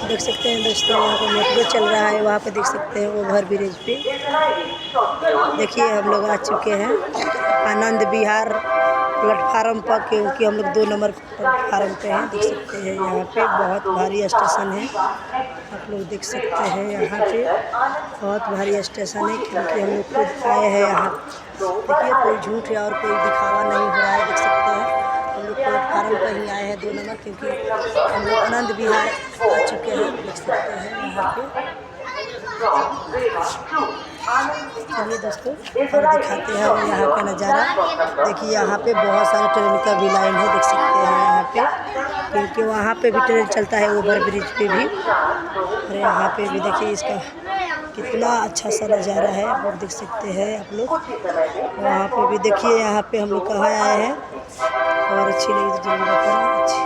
देख सकते हैं दोस्तों, यहाँ पर मेट्रो चल रहा है, वहाँ पे देख सकते हैं ओवर ब्रिज पे। देखिए हम लोग आ चुके हैं आनंद विहार प्लेटफार्म पर, क्योंकि हम लोग 2 नंबर प्लेटफार्म पे हैं। देख सकते हैं यहाँ पे बहुत भारी स्टेशन है, आप लोग देख सकते हैं यहाँ पे बहुत भारी स्टेशन है, क्योंकि हम लोग खुद आए हैं यहाँ। देखिए कोई झूठ या और कोई दिखावा नहीं हो रहा है। देख सकते हैं हम लोग प्लेटफार्म पर ही आए हैं 2 नंबर, क्योंकि हम लोग आनंद विहार आ चुके हैं। देख सकते हैं यहाँ पे। चलिए दोस्तों और दिखाते हैं हम यहाँ का नज़ारा। देखिए यहाँ पे बहुत सारे ट्रेन का भी लाइन है, देख सकते हैं यहाँ पे, क्योंकि वहाँ पे भी ट्रेन चलता है ओवर ब्रिज पे भी। और यहाँ पे भी देखिए इसका कितना अच्छा सा नज़ारा है, आप लोग देख सकते हैं आप लोग। वहाँ पे भी देखिए यहाँ पे हम लोग कहाँ आए हैं, और अच्छी लगी तो जरूर बताना। अच्छी